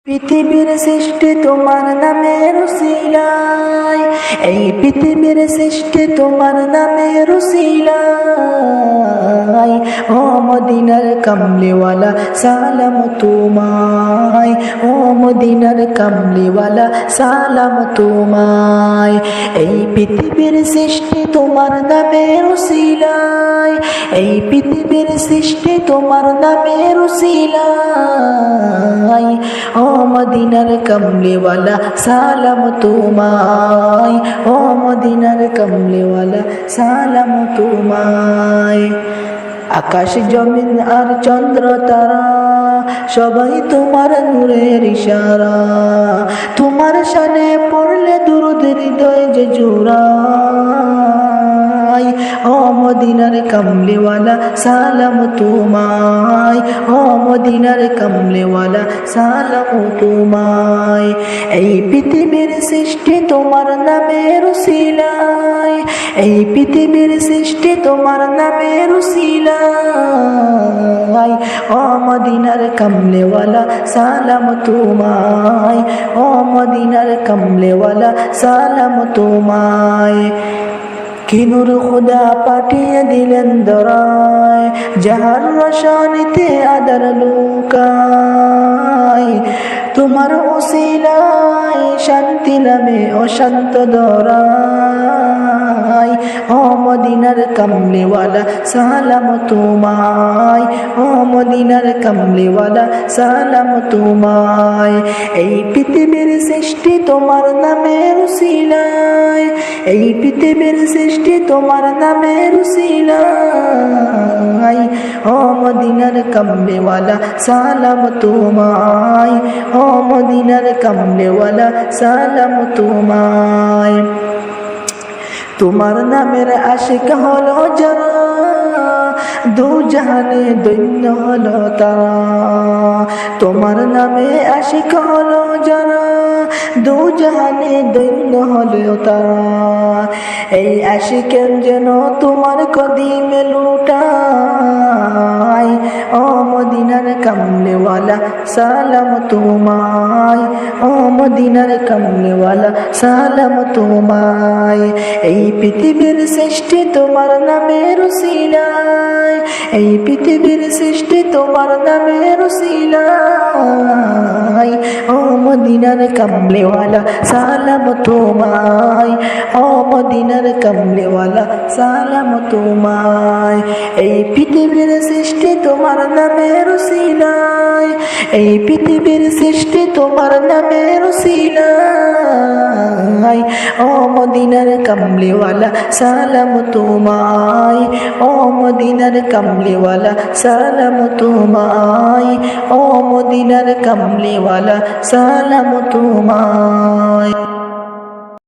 পৃথিবীর সৃষ্টি তোমার নামের উসিলায়, এই পৃথিবীর সৃষ্টি তোমার নামের উসিলায়। ও মদিনার কামলিওয়ালা সালাম তোমায়, ও মদিনার কামলিওয়ালা সালাম তোমায়। এই পৃথিবীর সৃষ্টি তোমার নামের উসিলায়, এই পৃথিবীর সৃষ্টি তোমার নামের উসিলায়। ও মদিনার কামলিওয়ালা সালাম তোমায়, ও মদিনার কামলিওয়ালা সালাম তোমায়। আকাশ জমিন আর চন্দ্র তারা সবাই তোমার নূরের ইশারা, তোমার শানে পড়লে দুরূদ হৃদয় যে জুড়ায়। ও মদিনার কামলিওয়ালা সালাম তোমায়, ও মদিনার কামলিওয়ালা সালাম তোমায়। এই পৃথিবীর সৃষ্টি তোমার নামের উসিলায়, এই পৃথিবীর সৃষ্টি তোমার নামের উসিলায়। ও মদিনার কামলিওয়ালা সালাম তোমায়, ও মদিনার কামলিওয়ালা সালাম তোমায়। কি নূর খুদা পাঠিয়ে দিলেন দরায়, যাহার রোশনীতে আদার লুকায়। তোমার উসিলায় শান্তি নামে অশান্ত দরায়। ও মদিনার কামলিওয়ালা সালাম তোমায়, ও মদিনার কামলিওয়ালা সালাম তোমায়। এই পৃথিবীর সৃষ্টি তোমার নামের উসিলায়, এই পৃথিবীর সৃষ্টি তোমার নামের উসিলায়। ও মদিনার কামলিওয়ালা সালাম তোমায়, ও মদিনার কামলিওয়ালা সালাম তোমায়। তোমার নামের আশিক হলো যারা, দু জাহানে দৈন্য হলো তারা। তোমার নামে আশিক হলো যারা, দু জাহানে দৈন্য হলো তারা। এই আশিকের যেন তোমার কদিমে লুটায়। ও মদিনার কামলিওয়ালা সালাম তোমায়, ও মদিনার কামলিওয়ালা সালাম তোমায়। এই পৃথিবীর সৃষ্টি তোমার নামের উসিলায়, এই পৃথিবীর সৃষ্টি তোমার নামের উসিলায়। ও মদিনার কামলিওয়ালা সালাম তোমায়, ও মদিনার কামলিওয়ালা সালাম তোমায়। এই পৃথিবীর সৃষ্টি তোমার নামের উসিলায়, এই পৃথিবীর সৃষ্টি তোমার নামের উসিলায়। ও মদিনার কামলিওয়ালা সালাম তোমায়, ও মদিনার কামলিওয়ালা সালাম তোমায়, ও মদিনার কামলিওয়ালা সালাম তোমায়।